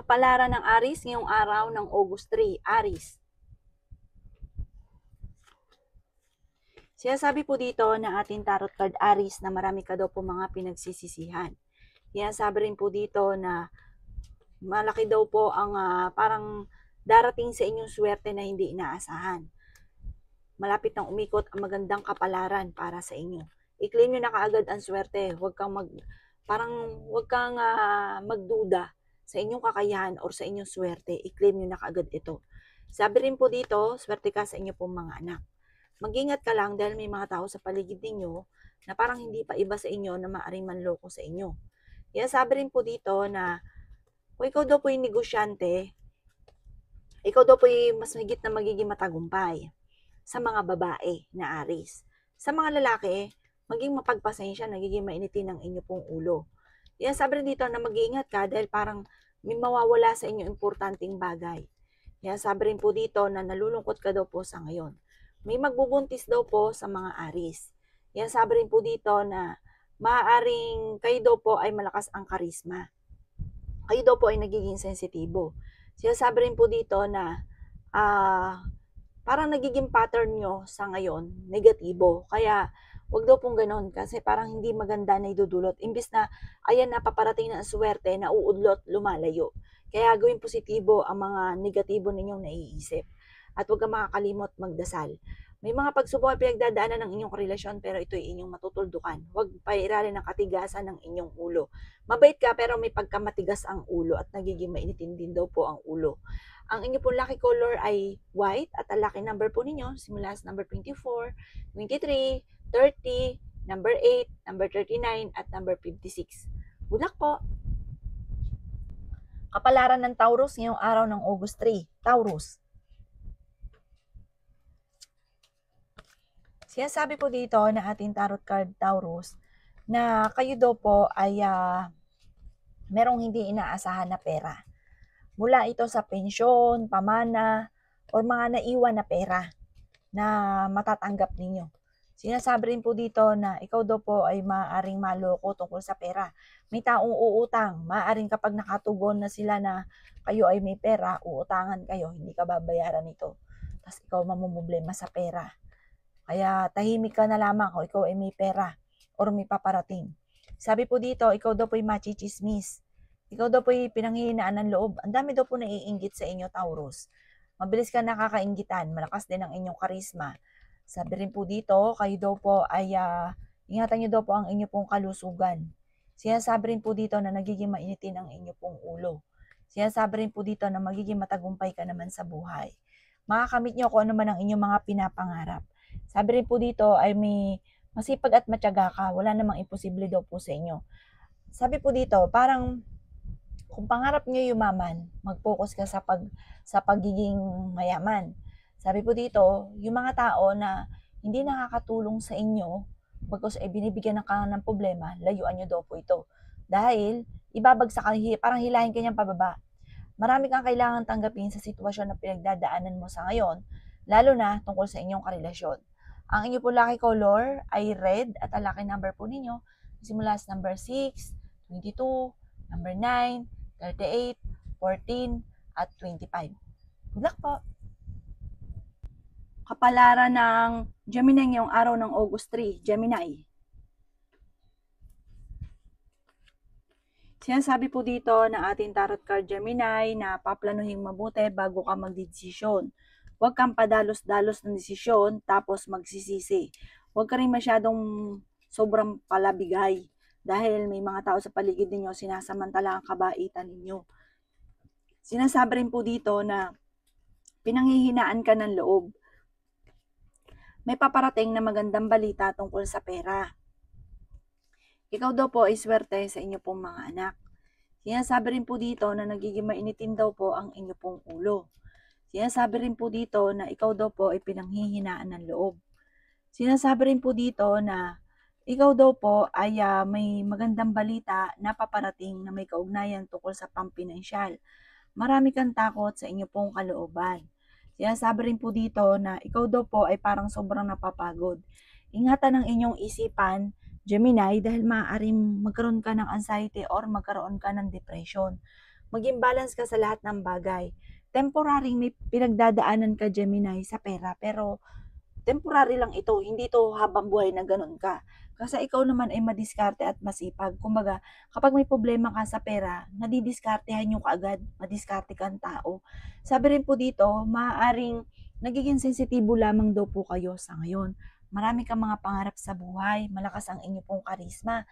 Kapalaran ng Aries ngayong araw ng August 3, Aries. Sinasabi po dito na ating tarot card Aries na marami ka daw po mga pinagsisisihan. Sinasabi rin po dito na malaki daw po ang parang darating sa inyong swerte na hindi inaasahan. Malapit nang umikot ang magandang kapalaran para sa inyo. I-claim nyo na kaagad ang swerte. Huwag kang magduda sa inyong kakayahan or sa inyong swerte. I-claim nyo na kaagad ito. Sabi rin po dito, swerte ka sa inyo pong mga anak. Mag-ingat ka lang dahil may mga tao sa paligid ninyo na parang hindi pa iba sa inyo na maaaring manloko sa inyo. Kaya sabi rin po dito na kung ikaw daw po yung negosyante, ikaw daw po yung mas higit na magiging matagumpay sa mga babae na Aries. Sa mga lalaki, maging mapagpasensya, nagiging mainitin ang inyo pong ulo. Kaya sabi rin dito na mag-iingat ka dahil parang may mawawala sa inyo importanteng bagay. Kaya sabi rin po dito na nalulungkot ka daw po sa ngayon. May magbubuntis daw po sa mga Aries. Kaya sabi rin po dito na maaaring kayo daw po ay malakas ang karisma. Kayo daw po ay nagiging sensitibo. Kaya sabi rin po dito na parang nagiging pattern nyo sa ngayon, negatibo. Kaya wag daw pong ganon kasi parang hindi maganda na idudulot. Imbis na ayan napaparating na ang swerte, nauudlot, lumalayo. Kaya gawing positibo ang mga negatibo ninyong naiisip. At huwag kang makakalimot magdasal. May mga pagsubok ay pinagdadaanan ng inyong relasyon pero ito ay inyong matutuldukan. Huwag pairalin ng katigasan ng inyong ulo. Mabait ka pero may pagkamatigas ang ulo at nagiging mainitin din daw po ang ulo. Ang inyo pong lucky color ay white at ang lucky number po ninyo simula sa number 24, 23, 30, number 8, number 39 at number 56. Good luck po! Kapalaran ng Taurus ngayong araw ng August 3, Taurus. Sinasabi po dito na ating tarot card Taurus na kayo daw po ay merong hindi inaasahan na pera. Mula ito sa pensyon, pamana, o mga naiwan na pera na matatanggap ninyo. Sinasabi rin po dito na ikaw daw po ay maaaring maloko tungkol sa pera. May taong uutang, maaaring kapag nakatugon na sila na kayo ay may pera, uutangan kayo, hindi ka babayaran nito. Tapos ikaw mamumblema sa pera. Kaya tahimik ka na lamang kung ikaw ay may pera or may paparating. Sabi po dito, ikaw daw po ay machichismis. Ikaw daw po ay pinanghihinaan ng loob. Ang dami daw po naiinggit sa inyo, Taurus. Mabilis ka nakakainggitan, malakas din ang inyong karisma. Sabi rin po dito, kayo daw po ay ingatan nyo daw po ang inyo pong kalusugan. Sinasabi rin po dito na nagiging mainitin ang inyo pong ulo. Sinasabi rin po dito na magiging matagumpay ka naman sa buhay. Makakamit nyo kung ano man ang inyong mga pinapangarap. Sabi rin po dito ay may masipag at matyaga ka. Wala namang imposible daw po sa inyo. Sabi po dito, parang kung pangarap nyo yumaman, mag-focus ka sa pagiging mayaman. Sabi po dito, yung mga tao na hindi nakakatulong sa inyo, bagkus ay binibigyan ng problema, layuan nyo daw po ito. Dahil ibabagsak ka, parang hilahin kanyang pababa. Marami kang kailangan tanggapin sa sitwasyon na pinagdadaanan mo sa ngayon, lalo na tungkol sa inyong karelasyon. Ang inyo po lucky color ay red at ang lucky number po ninyo simula sa number 6, 22, number 9, 38, 14, at 25. Good luck po! Kapalaran ng Gemini ngayong araw ng August 3, Gemini. Sinasabi po dito na ating tarot card Gemini na paplanuhin mabuti bago ka magdesisyon. Huwag kang padalos-dalos ng desisyon tapos magsisisi. Huwag ka rin masyadong sobrang palabigay dahil may mga tao sa paligid ninyo sinasamantala ang kabaitan ninyo. Sinasabi rin po dito na pinanghihinaan ka ng loob. May paparating na magandang balita tungkol sa pera. Ikaw daw po ay swerte sa inyo pong mga anak. Sinasabi rin po dito na nagiging mainitin daw po ang inyo pong ulo. Sinasabi rin po dito na ikaw daw po ay pinanghihinaan ng loob. Sinasabi rin po dito na ikaw daw po ay may magandang balita na paparating na may kaugnayan tungkol sa pampinansyal. Marami kang takot sa inyo pong kalooban. Sinasabi rin po dito na ikaw daw po ay parang sobrang napapagod. Ingatan ang inyong isipan, Gemini, dahil maaaring magkaroon ka ng anxiety or magkaroon ka ng depression. maging balance ka sa lahat ng bagay. Temporary may pinagdadaanan ka, Gemini, sa pera, pero temporary lang ito, hindi ito habang buhay na ganun ka. Kasi ikaw naman ay madiskarte at masipag. Kumbaga, kapag may problema ka sa pera, nadidiskartehan nyo kaagad, madiskarte kang tao. Sabi rin po dito, maaaring nagiging sensitibo lamang daw po kayo sa ngayon. Marami kang mga pangarap sa buhay, malakas ang inyo pong karisma.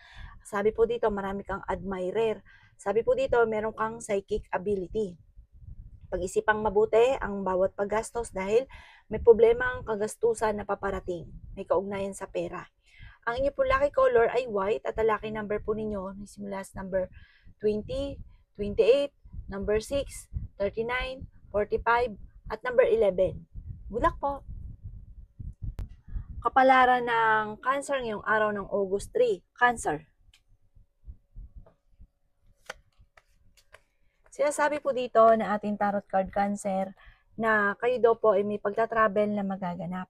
Sabi po dito, marami kang admirer. Sabi po dito, meron kang psychic ability. Pag-isipang mabuti ang bawat paggastos dahil may problema ang kagastusan na paparating. May kaugnayan sa pera. Ang inyo po lucky color ay white at ang lucky number po ninyo simula sa number 20, 28, number 6, 39, 45, at number 11. Good luck po! Kapalaran ng Cancer ngayong araw ng August 3. Cancer. Sinasabi po dito na ating tarot card Cancer na kayo daw po ay may pagta-travel na magaganap.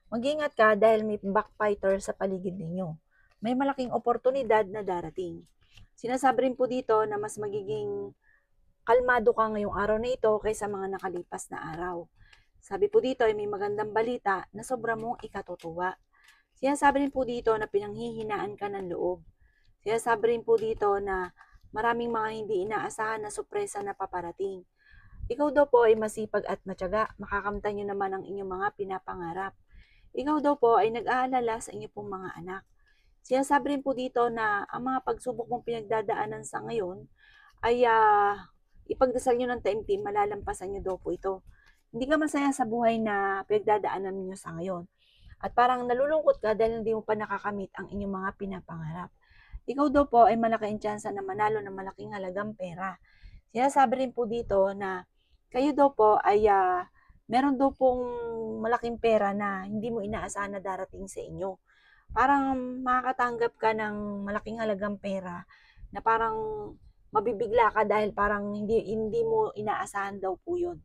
Mag-ingat ka dahil may backfighter sa paligid ninyo. May malaking oportunidad na darating. Sinasabi rin po dito na mas magiging kalmado ka ngayong araw na ito kaysa mga nakalipas na araw. Sabi po dito ay may magandang balita na sobra mong ikatutuwa. Sinasabi rin po dito na pinanghihinaan ka ng loob. Sinasabi rin po dito na maraming mga hindi inaasahan na sorpresa na paparating. Ikaw daw po ay masipag at matyaga, makakamtan nyo naman ang inyong mga pinapangarap. Ikaw daw po ay nag-aalala sa inyong pong mga anak. Sinasabi rin po dito na ang mga pagsubok mong pinagdadaanan sa ngayon ay ipagdasal nyo ng taimtim, malalampasan nyo daw po ito. Hindi ka masaya sa buhay na pinagdadaanan niyo sa ngayon. At parang nalulungkot ka dahil hindi mo pa nakakamit ang inyong mga pinapangarap. Ikaw daw po ay malaki ang tsansa na manalo ng malaking halagang pera. Sinasabi rin po dito na kayo daw po ay meron daw pong malaking pera na hindi mo inaasahan na darating sa inyo. Parang makakatanggap ka ng malaking halagang pera na parang mabibigla ka dahil parang hindi mo inaasahan daw po yun.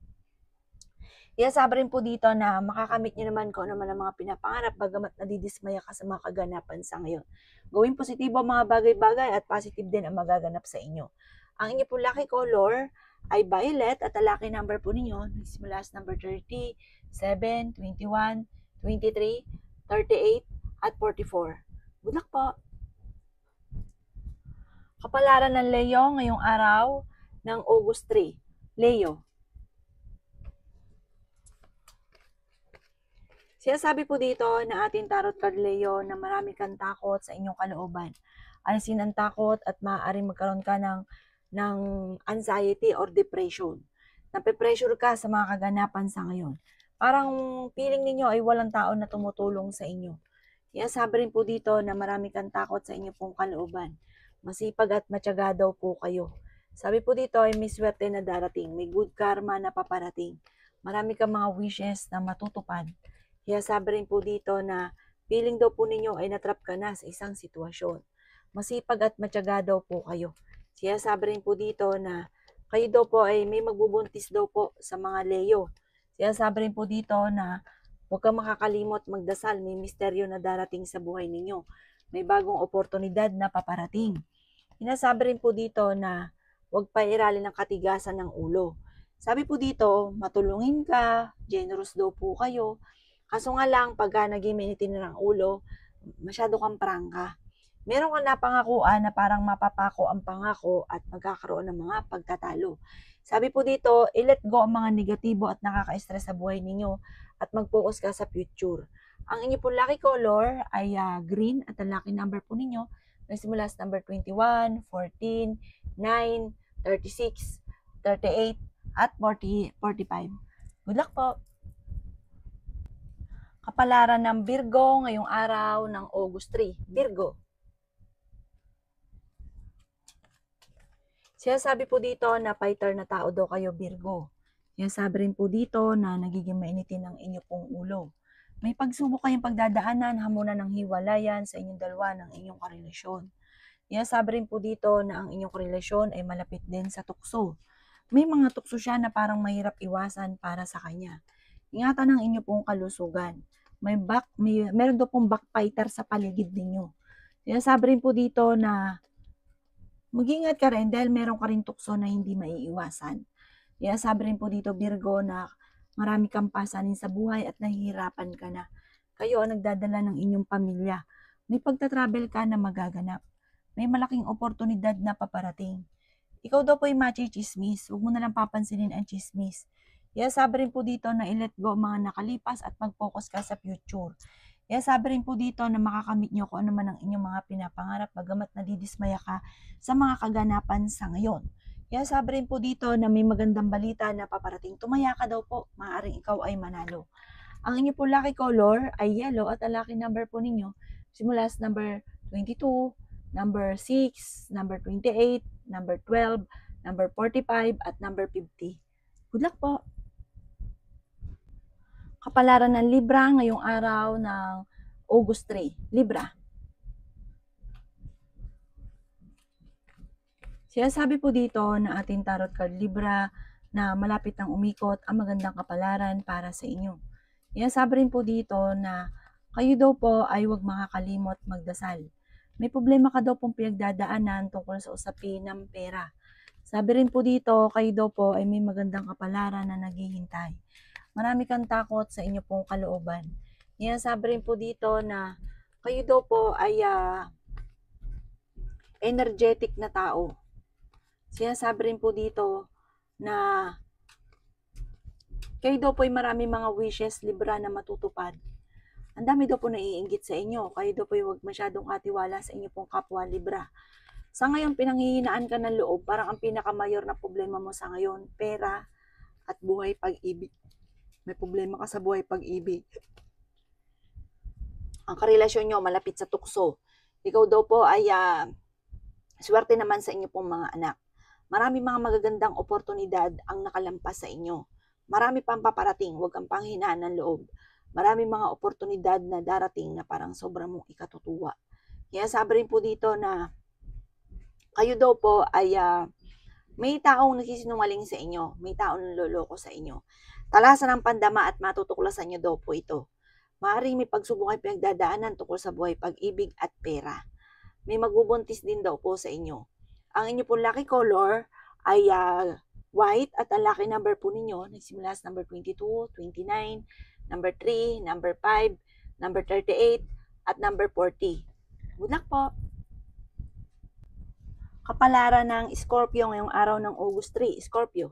Sinasabi rin po dito na makakamit nyo naman kung ano man ang mga pinapangarap bagamat nadidismaya ka sa mga kaganapan sa ngayon. Gawing positibo ang mga bagay-bagay at positive din ang magaganap sa inyo. Ang inyo po lucky color ay violet at ang lucky number po ninyo simula sa number 30, 7, 21, 23, 38, at 44. Good luck po! Kapalaran ng Leo ngayong araw ng August 3. Leo. Sinasabi po dito na ating tarot card Leo na marami kang takot sa inyong kalooban. Alisin ang takot at maaaring magkaroon ka ng anxiety or depression. Nape-pressure ka sa mga kaganapan sa ngayon. Parang feeling ninyo ay walang tao na tumutulong sa inyo. Sinasabi rin po dito na marami kang takot sa inyong pong kalooban. Masipag at matyaga daw po kayo. Sabi po dito ay may swerte na darating, may good karma na paparating. Marami kang mga wishes na matutupad. Kaya sabi rin po dito na feeling daw po ninyo ay natrap ka na sa isang sitwasyon. Masipag at matyaga daw po kayo. Kaya sabi rin po dito na kayo daw po ay may magbubuntis daw po sa mga Leo. Kaya sabi rin po dito na huwag kang makakalimot magdasal, may misteryo na darating sa buhay ninyo. May bagong oportunidad na paparating. Sinasabi rin po dito na huwag pairalin ng katigasan ng ulo. Sabi po dito, matulungin ka, generous daw po kayo. Kaso nga lang, pagka naging mainitin na ng ulo, masyado kang prangka. Meron kang napangakuan na parang mapapako ang pangako at magkakaroon ng mga pagtatalo. Sabi po dito, i-let go ang mga negatibo at nakaka-stress sa buhay ninyo at mag-focus ka sa future. Ang inyo po lucky color ay green at ang lucky number po ninyo nagsimula sa number 21, 14, 9, 36, 38, at 45. Good luck po! Kapalaran ng Virgo ngayong araw ng August 3. Virgo. Sinasabi po dito na fighter na tao daw kayo, Virgo. Sinasabi rin po dito na nagiging mainitin ang inyo pong ulo. May pagsubok kayong pagdadaanan, hamunan ng hiwalayan sa inyong dalawa ng inyong karelasyon. Sinasabi rin po dito na ang inyong karelasyon ay malapit din sa tukso. May mga tukso siya na parang mahirap iwasan para sa kanya. Ingatan ang inyo pong kalusugan. Meron daw pong backfighter sa paligid ninyo. Sinasabi rin po dito na Mag-ingat ka rin dahil meron ka rin tukso na hindi maiiwasan. Kaya sabi rin po dito, Virgo, na marami kang pasanin sa buhay at nahihirapan ka na. Kayo ang nagdadala ng inyong pamilya. May pagta-travel ka na magaganap. May malaking oportunidad na paparating. Ikaw daw po ay machi-chismis. Huwag mo na lang papansinin ang chismis. Kaya sabi rin po dito na i-let go mga nakalipas at mag-focus ka sa future. Kaya sabi rin po dito na makakamit nyo kung ano man ang inyong mga pinapangarap bagamat nadidismaya ka sa mga kaganapan sa ngayon. Kaya sabi rin po dito na may magandang balita na paparating. Tumaya ka daw po, maaaring ikaw ay manalo. Ang inyo po lucky color ay yellow at ang lucky number po ninyo simula sa number 22, number 6, number 28, number 12, number 45, at number 50. Good luck po! Kapalaran ng Libra ngayong araw ng August 3. Libra. Sinasabi po dito na ating tarot card Libra na malapit nang umikot ang magandang kapalaran para sa inyo. Sinasabi rin po dito na kayo daw po ay huwag makakalimot magdasal. May problema ka daw pong pinagdadaanan tungkol sa usapin ng pera. Sabi rin po dito, kayo daw po ay may magandang kapalaran na naghihintay. Marami kang takot sa inyo pong kalooban. Sabi rin po dito na kayo daw po ay energetic na tao. Sinasabi rin po dito na kayo daw po ay marami mga wishes, Libra, na matutupad. Ang dami daw po naiinggit sa inyo. Kayo daw po ay huwag masyadong katiwala sa inyo pong kapwa, Libra. Sa ngayon, pinanghihinaan ka ng loob. Parang ang pinakamayor na problema mo sa ngayon, pera at buhay pag-ibig. May problema ka sa buhay pag-ibig. Ang karelasyon nyo malapit sa tukso. Ikaw daw po ay swerte naman sa inyo pong mga anak. Marami mga magagandang oportunidad ang nakalampas sa inyo. Marami pang paparating, huwag kang panghinaan ng loob. Marami mga oportunidad na darating na parang sobrang mong ikatutuwa. Kaya sabi rin po dito na kayo daw po ay may taong nagsisinungaling sa inyo, may taong naloloko sa inyo. Talasan ng pandama at matutuklasan nyo daw po ito. Maaaring may pagsubok ay pinagdadaanan tungkol sa buhay, pag-ibig at pera. May magbubuntis din daw po sa inyo. Ang inyo po lucky color ay white at ang lucky number po ninyo nagsimula sa number 22, 29, number 3, number 5, number 38, at number 40. Good luck po! Kapalaran ng Scorpio ngayong araw ng August 3. Scorpio.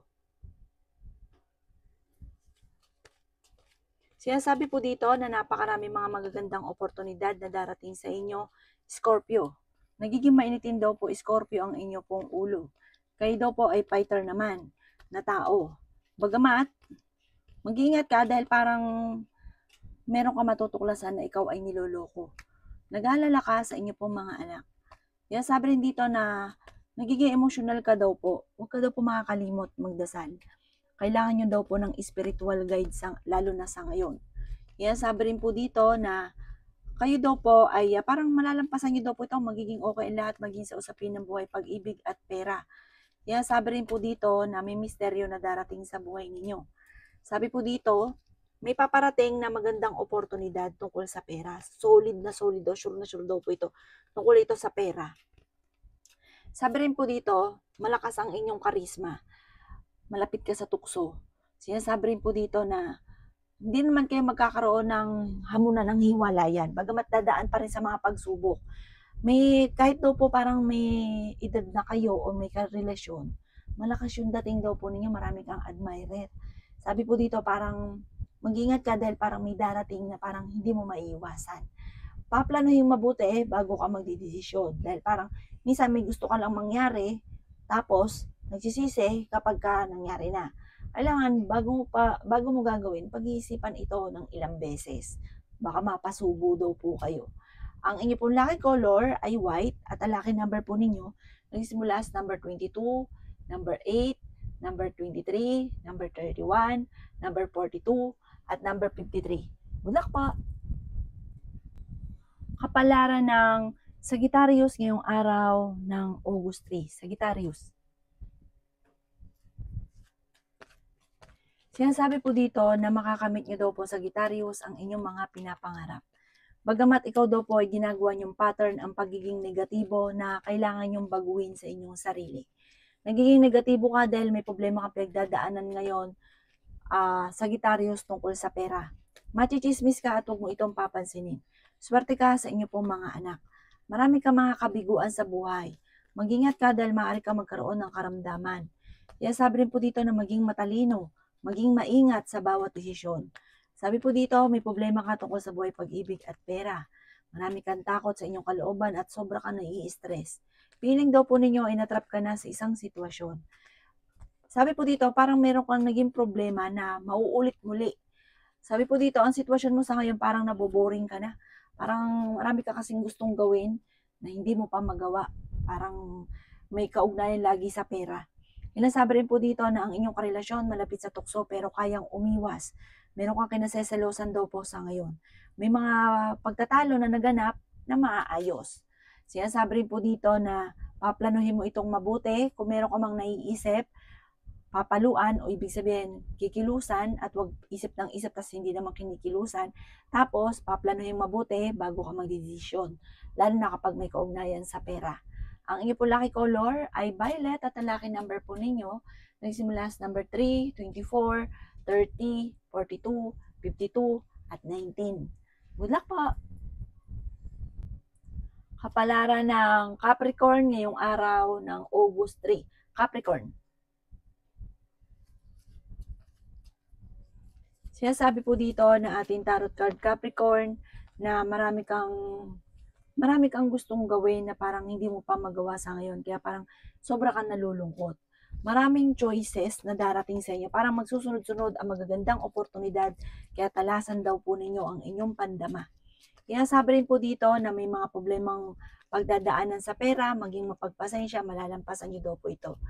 Sinasabi po dito na napakarami mga magagandang oportunidad na darating sa inyo, Scorpio. Nagiging mainitin daw po, Scorpio, ang inyo pong ulo. Kayo daw po ay fighter naman na tao. Bagamat, mag-iingat ka dahil parang meron ka matutuklasan na ikaw ay niloloko. Nag-aalala ka sa inyo pong mga anak. Kaya sabi rin dito na nagiging emotional ka daw po. Huwag ka daw po makakalimot magdasal. Kailangan nyo daw po ng spiritual guide lalo na sa ngayon. Kaya sabi rin po dito na kayo daw po ay parang malalampasan nyo daw po ito, magiging okay lahat, maging sa usapin ng buhay, pag-ibig at pera. Kaya sabi rin po dito na may misteryo na darating sa buhay ninyo. Sabi po dito, may paparating na magandang oportunidad tungkol sa pera. Solid na daw, sure na sure daw po ito. Tungkol ito sa pera. Sabi rin po dito, malakas ang inyong karisma. Malapit ka sa tukso. Sinasabi rin po dito na hindi naman kayo magkakaroon ng hamunan ng hiwalayan. Bagamat dadaan pa rin sa mga pagsubok. Kahit daw po parang may edad na kayo o may karelasyon, malakas yung dating daw po ninyo, marami kang admirer. Sabi po dito parang mag-ingat ka dahil parang may darating na parang hindi mo maiiwasan. Paplanuhin mabuti bago ka magdidesisyon. Dahil parang minsan may gusto ka lang mangyari, tapos nagsisisi kapag ka nangyari na. Kailangan bago mo gagawin, pag-iisipan ito ng ilang beses. Baka mapasubo daw po kayo. Ang inyo pong lucky color ay white at ang lucky number po ninyo nagsimula sa number 22, number 8, number 23, number 31, number 42, at number 53. Good luck po! Kapalaran ng Sagittarius ngayong araw ng August 3. Sagittarius. Sinasabi po dito na makakamit nyo daw po, Sagittarius, ang inyong mga pinapangarap. Bagamat ikaw daw po ay ginagawa niyong pattern ang pagiging negatibo na kailangan niyong baguhin sa inyong sarili. Nagiging negatibo ka dahil may problema kang pinagdadaanan ngayon, Sagittarius, tungkol sa pera. Machichismis ka at huwag mo itong papansinin. Swerte ka sa inyo pong mga anak. Marami kang mga kabiguan sa buhay. Mag-ingat ka dahil maaari ka magkaroon ng karamdaman. Kaya sabi rin po dito na maging matalino, maging maingat sa bawat desisyon. Sabi po dito, may problema ka tungkol sa buhay, pag-ibig at pera. Marami kang takot sa inyong kalooban at sobra ka nai-stress. Feeling daw po ninyo ay natrap ka na sa isang sitwasyon. Sabi po dito, parang meron kang naging problema na mauulit muli. Sabi po dito, ang sitwasyon mo sa ngayon parang naboboring ka na. Parang marami ka kasing gustong gawin na hindi mo pa magawa. Parang may kaugnayan lagi sa pera. Inasabi rin po dito na ang inyong karelasyon malapit sa tukso pero kayang umiwas. Meron kang kinaseselosan daw po sa ngayon. May mga pagtatalo na naganap na maaayos. Sinasabi rin po dito na paplanuhin mo itong mabuti. Kung meron ka mang naiisip, papaluan o ibig sabihin kikilusan at wag isip ng isip tas hindi naman kinikilusan. Tapos paplanuhin mabuti bago ka magdedesisyon, lalo na kapag may kaugnayan sa pera. Ang inyo po lucky color ay violet at ang lucky number po ninyo nagsimula sa number 3, 24, 30, 42, 52 at 19. Good luck po! Kapalaran ng Capricorn ngayong araw ng August 3. Capricorn. Sinasabi po dito na ating tarot card Capricorn na marami kang gustong gawin na parang hindi mo pa magawa sa ngayon. Kaya parang sobra kang nalulungkot. Maraming choices na darating sa inyo. Parang magsusunod-sunod ang magagandang oportunidad. Kaya talasan daw po ninyo ang inyong pandama. Kaya sabi rin po dito na may mga problemang pagdadaanan sa pera, maging mapagpasensya, malalampasan nyo daw po ito.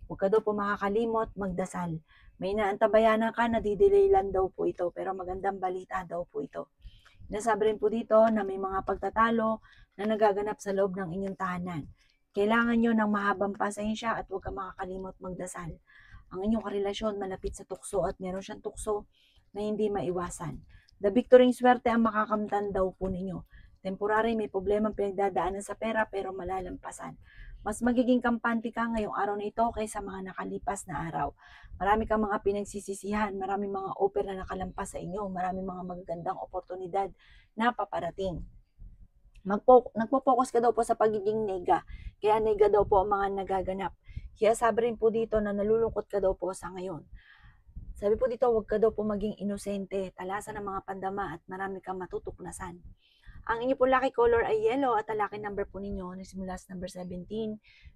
Huwag ka daw po makakalimot, magdasal. May naantabayanan ka, nadidelay lang daw po ito, pero magandang balita daw po ito. Nasabi rin po dito na may mga pagtatalo na nagaganap sa loob ng inyong tahanan. Kailangan nyo ng mahabang pasensya at huwag ka makakalimot magdasal. Ang inyong karelasyon malapit sa tukso at meron siyang tukso na hindi maiwasan. The victory swerte ang makakamtan daw po ninyo. Temporary, may problema pinagdadaanan sa pera pero malalampasan. Mas magiging kampante ka ngayong araw na ito kaysa mga nakalipas na araw. Marami kang mga pinagsisisihan, marami mga offer na nakalampas sa inyo, marami mga magagandang oportunidad na paparating. Nagpo-focus ka daw po sa pagiging nega, kaya nega daw po ang mga nagaganap. Kaya sabi rin po dito na nalulungkot ka daw po sa ngayon. Sabi po dito, huwag ka daw po maging inosente, talasan ng mga pandama at marami kang matutuklasan. Ang inyo po lucky color ay yellow at ang lucky number po ninyo nagsimula sa number 17,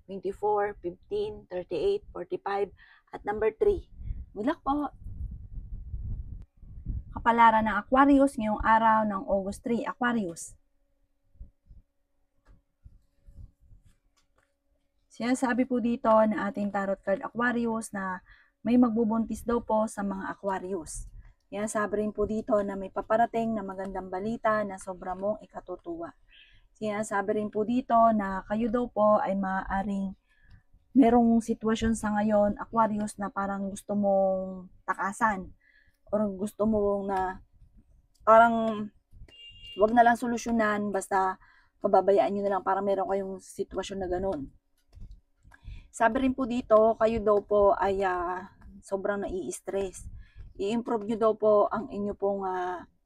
24, 15, 38, 45 at number 3. Good luck po! Kapalaran ng Aquarius ngayong araw ng August 3. Aquarius. Sinasabi po dito na ating tarot card Aquarius na may magbubuntis daw po sa mga Aquarius. Yan, sabi rin po dito na may paparating na magandang balita na sobra mong ikatutuwa. Sinasabi rin po dito na kayo daw po ay maaaring merong sitwasyon sa ngayon, Aquarius, na parang gusto mong takasan or gusto mong na parang wag na lang solusyonan, basta pababayaan nyo na lang, parang meron kayong sitwasyon na ganun. Sabi rin po dito, kayo daw po ay sobrang nai-stress. I-improve nyo daw po ang inyo pong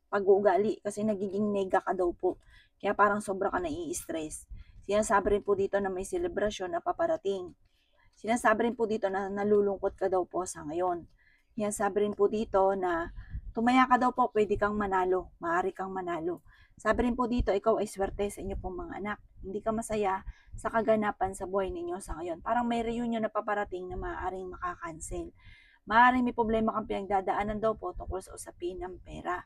pag-uugali kasi nagiging nega ka daw po. Kaya parang sobra ka nai-stress. Sinasabi rin po dito na may selebrasyon na paparating. Sinasabi rin po dito na nalulungkot ka daw po sa ngayon. Sinasabi rin po dito na tumaya ka daw po, pwede kang manalo, maaari kang manalo. Sabi rin po dito, ikaw ay swerte sa inyo pong mga anak. Hindi ka masaya sa kaganapan sa buhay ninyo sa ngayon. Parang may reunion na paparating na maaaring makakancel. Maaaring may problema kang pinagdadaanan daw po tungkol sa usapin ng pera.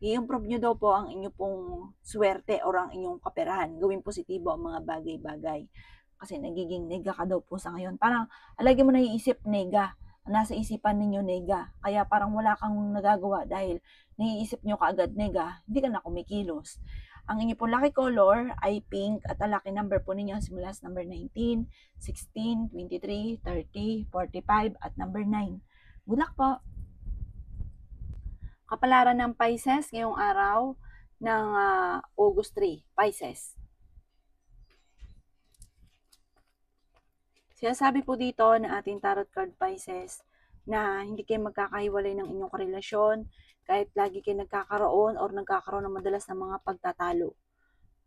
I-improve nyo daw po ang inyo pong swerte o ang inyong kaperahan. Gawin positibo ang mga bagay-bagay. Kasi nagiging nega ka daw po sa ngayon. Parang alagi mo naiisip nega. Nasa isipan ninyo nega. Kaya parang wala kang nagagawa dahil naiisip nyo kaagad nega. Hindi ka na kumikilos. Ang inyo po lucky color ay pink at ang lucky number po ninyo simula sa number 19, 16, 23, 30, 45 at number 9. Good luck po! Kapalaran ng Pisces ngayong araw ng August 3, Pisces. Sinasabi po dito na ating tarot card Pisces na hindi kayo magkakahiwalay ng inyong karelasyon kahit lagi kayo nagkakaroon or nagkakaroon ng madalas ng mga pagtatalo.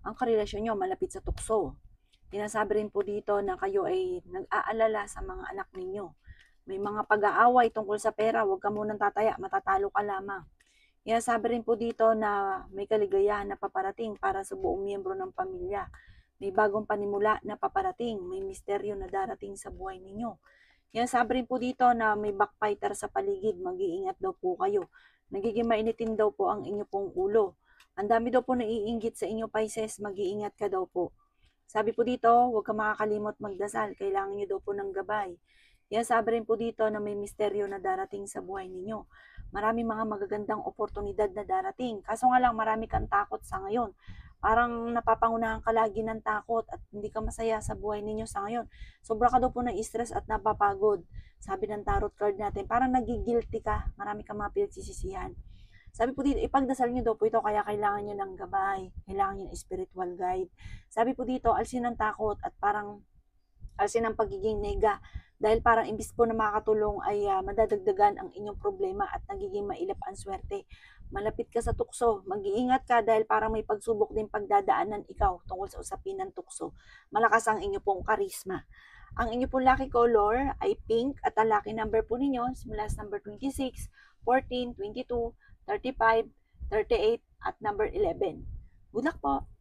Ang karelasyon nyo malapit sa tukso. Sinasabi rin po dito na kayo ay nag-aalala sa mga anak ninyo. May mga pag-aaway tungkol sa pera, huwag ka munang tataya, matatalo ka lamang. Sinasabi rin po dito na may kaligayahan na paparating para sa buong miyembro ng pamilya. May bagong panimula na paparating, may misteryo na darating sa buhay ninyo. Sabi rin po dito na may backfighter sa paligid, mag-iingat daw po kayo. Nagiging mainitin daw po ang inyo pong ulo. Ang dami daw po naiinggit sa inyo Pisces, mag-iingat ka daw po. Sabi po dito, huwag ka makakalimot magdasal, kailangan nyo daw po ng gabay. Sabi rin po dito na may misteryo na darating sa buhay ninyo. Marami mga magagandang oportunidad na darating. Kaso nga lang, marami kang takot sa ngayon. Parang napapangunahan ka lagi ng takot at hindi ka masaya sa buhay ninyo sa ngayon. Sobra ka daw po ng stress at napapagod. Sabi ng tarot card natin, parang nagigilty ka. Marami kang mga pinagsisisihan. Sabi po dito, ipagdasal nyo daw po ito kaya kailangan nyo ng gabay. Kailangan nyo ng spiritual guide. Sabi po dito, alsin ng takot at parang alsin ng pagiging nega. Dahil parang imbis po na makakatulong ay madadagdagan ang inyong problema at nagiging mailap ang swerte. Malapit ka sa tukso, mag-iingat ka dahil parang may pagsubok din pagdadaanan ikaw tungkol sa usapin ng tukso. Malakas ang inyo pong karisma. Ang inyo pong lucky color ay pink at ang lucky number po ninyo simula sa number 26, 14, 22, 35, 38 at number 11. Good luck po!